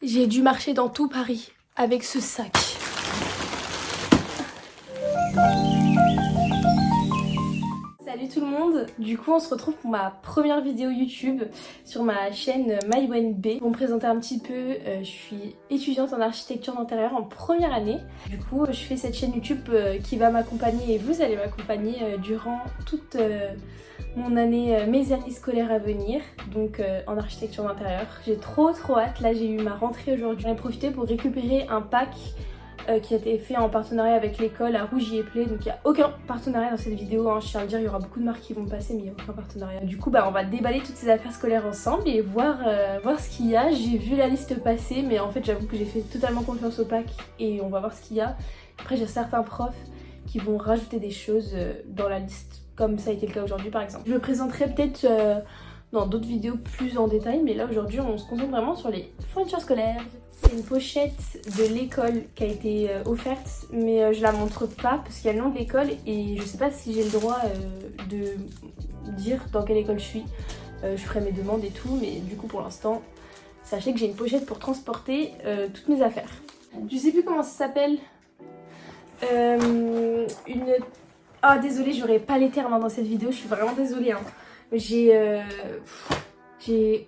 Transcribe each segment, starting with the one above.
J'ai dû marcher dans tout Paris avec ce sac. Salut tout le monde, du coup on se retrouve pour ma première vidéo YouTube sur ma chaîne MyWenB. Pour me présenter un petit peu, je suis étudiante en architecture d'intérieur en première année. Du coup je fais cette chaîne YouTube qui va m'accompagner et vous allez m'accompagner durant toute mon année, mes années scolaires à venir, donc en architecture d'intérieur. J'ai trop hâte, là j'ai eu ma rentrée aujourd'hui. J'en ai profité pour récupérer un pack qui a été fait en partenariat avec l'école à Rougier Play, donc il n'y a aucun partenariat dans cette vidéo, hein. Je tiens à le dire, il y aura beaucoup de marques qui vont passer mais il n'y a aucun partenariat. Du coup on va déballer toutes ces affaires scolaires ensemble et voir ce qu'il y a. J'ai vu la liste passer mais en fait j'avoue que j'ai fait totalement confiance au pack et on va voir ce qu'il y a. Après j'ai certains profs qui vont rajouter des choses dans la liste, comme ça a été le cas aujourd'hui par exemple. Je me présenterai peut-être dans d'autres vidéos plus en détail, mais là aujourd'hui on se concentre vraiment sur les fournitures scolaires. C'est une pochette de l'école qui a été offerte, mais je la montre pas parce qu'il y a le nom de l'école et je sais pas si j'ai le droit de dire dans quelle école je suis. Je ferai mes demandes et tout, mais du coup pour l'instant, sachez que j'ai une pochette pour transporter toutes mes affaires. Je sais plus comment ça s'appelle. Ah désolée, j'aurais pas les termes dans cette vidéo, je suis vraiment désolée. Hein. J'ai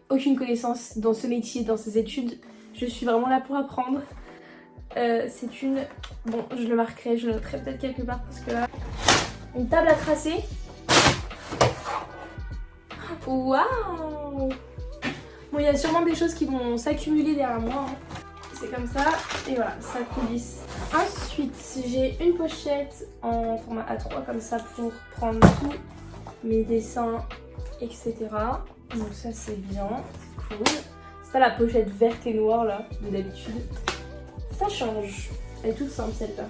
aucune connaissance dans ce métier, dans ces études. Je suis vraiment là pour apprendre. C'est une... Bon, je le marquerai, je le noterai peut-être quelque part parce que là... Une table à tracer. Waouh! Bon, il y a sûrement des choses qui vont s'accumuler derrière moi. Hein. C'est comme ça, et voilà, ça coulisse. Ensuite, j'ai une pochette en format A3 comme ça pour prendre tous mes dessins, etc. Donc ça c'est bien, c'est cool. C'est pas la pochette verte et noire là, de d'habitude. Ça change. Elle est toute simple celle-là.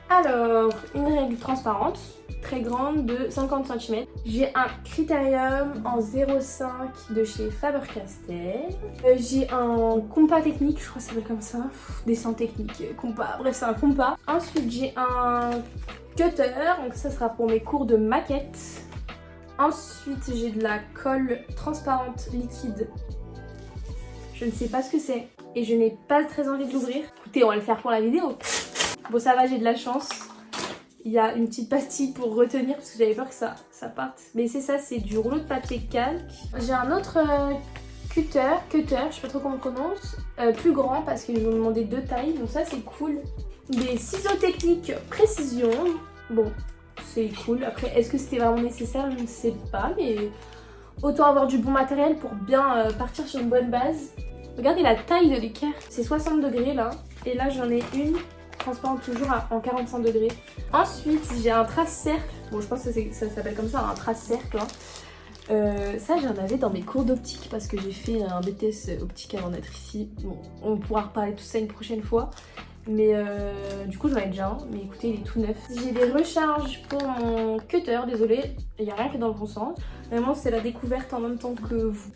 Alors, une règle transparente, très grande de 50 cm. J'ai un critérium en 0,5 de chez Faber-Castell. J'ai un compas technique, je crois que ça s'appelle comme ça. Dessin technique, compas, bref c'est un compas. Ensuite j'ai un cutter, donc ça sera pour mes cours de maquette. Ensuite j'ai de la colle transparente liquide. Je ne sais pas ce que c'est et je n'ai pas très envie de l'ouvrir. Écoutez, on va le faire pour la vidéo. Bon ça va, j'ai de la chance. Il y a une petite pastille pour retenir parce que j'avais peur que ça parte. Mais c'est ça, c'est du rouleau de papier calque. J'ai un autre cutter, je sais pas trop comment on prononce, plus grand parce qu'ils m'ont demandé 2 tailles, donc ça c'est cool. Des ciseaux techniques précision, bon c'est cool. Après est-ce que c'était vraiment nécessaire, je ne sais pas, mais autant avoir du bon matériel pour bien partir sur une bonne base. Regardez la taille de l'équerre, c'est 60 degrés là, et là j'en ai une transparente toujours en 45 degrés. Ensuite j'ai un trace-cercle, bon je pense que ça s'appelle comme ça, un trace-cercle. Hein. Ça j'en avais dans mes cours d'optique parce que j'ai fait un BTS optique avant d'être ici. Bon, on pourra reparler de tout ça une prochaine fois. Mais du coup j'en ai déjà un, mais écoutez il est tout neuf. J'ai des recharges pour mon cutter, désolée, il n'y a rien qui est dans le bon sens. Vraiment c'est la découverte en même temps que vous.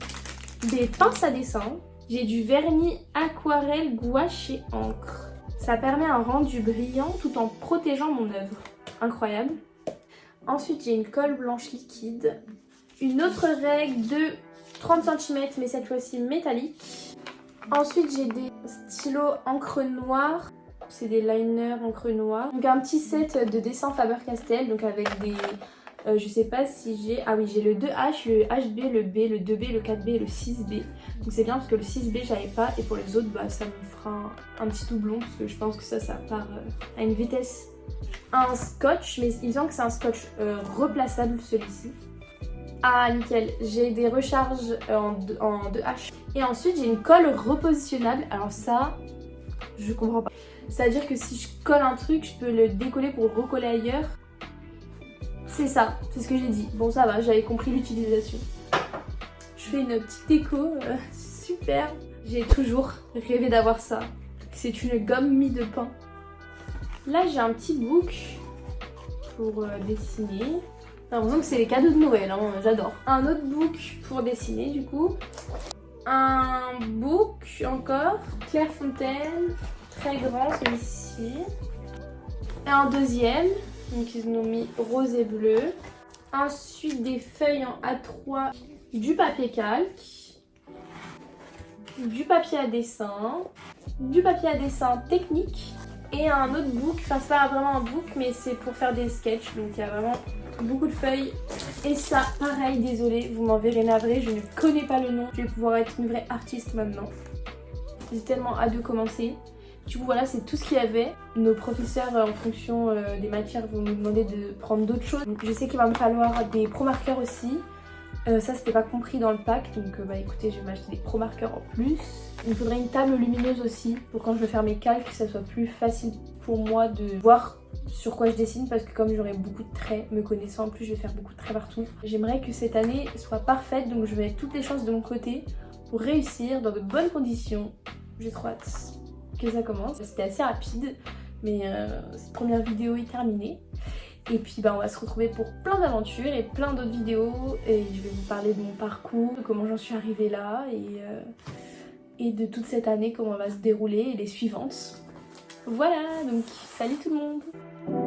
Des pinces à dessin. J'ai du vernis aquarelle gouache et encre. Ça permet un rendu brillant tout en protégeant mon œuvre. Incroyable. Ensuite j'ai une colle blanche liquide. Une autre règle de 30 cm mais cette fois-ci métallique. Ensuite j'ai des stylos encre noire. C'est des liners encre noire. Donc un petit set de dessins Faber-Castell. Donc avec des... je sais pas si j'ai... Ah oui, j'ai le 2H, le HB, le B, le 2B, le 4B et le 6B. Donc c'est bien parce que le 6B j'avais pas. Et pour les autres, ça me fera un petit doublon. Parce que je pense que ça part à une vitesse. Un scotch, mais il me semble que c'est un scotch replaçable celui-ci. Ah nickel, j'ai des recharges en 2H. Et ensuite j'ai une colle repositionnable. Alors ça, je comprends pas. C'est-à-dire que si je colle un truc, je peux le décoller pour recoller ailleurs. C'est ça, c'est ce que j'ai dit. Bon ça va, j'avais compris l'utilisation. Je fais une petite déco, super. J'ai toujours rêvé d'avoir ça. C'est une gomme mie de pain. Là j'ai un petit book pour dessiner. J'ai l'impression que c'est les cadeaux de Noël, hein, j'adore. Un autre book pour dessiner du coup. Un book encore, Clairefontaine, très grand celui-ci. Et un deuxième, donc ils ont mis rose et bleu. Ensuite des feuilles en A3, du papier calque. du papier à dessin, du papier à dessin technique et un autre book. Enfin c'est pas vraiment un book mais c'est pour faire des sketchs, donc il y a vraiment beaucoup de feuilles. Et ça pareil, désolée, vous m'en verrez navrée, je ne connais pas le nom. Je vais pouvoir être une vraie artiste maintenant. J'ai tellement hâte de commencer. Du coup voilà, c'est tout ce qu'il y avait. Nos professeurs en fonction des matières vont nous demander de prendre d'autres choses. Donc, je sais qu'il va me falloir des pro marqueurs aussi. Ça c'était pas compris dans le pack, donc bah écoutez, je vais m'acheter des pro marqueurs en plus. Il me faudrait une table lumineuse aussi pour quand je veux faire mes calques, que ça soit plus facile pour moi de voir sur quoi je dessine, parce que comme j'aurai beaucoup de traits, me connaissant en plus je vais faire beaucoup de traits partout. J'aimerais que cette année soit parfaite, donc je vais mettre toutes les chances de mon côté pour réussir dans de bonnes conditions. J'ai trop hâte que ça commence. C'était assez rapide, mais cette première vidéo est terminée. Et puis bah, on va se retrouver pour plein d'aventures et plein d'autres vidéos. Et je vais vous parler de mon parcours, de comment j'en suis arrivée là et de toute cette année, comment elle va se dérouler et les suivantes. Voilà, donc salut tout le monde!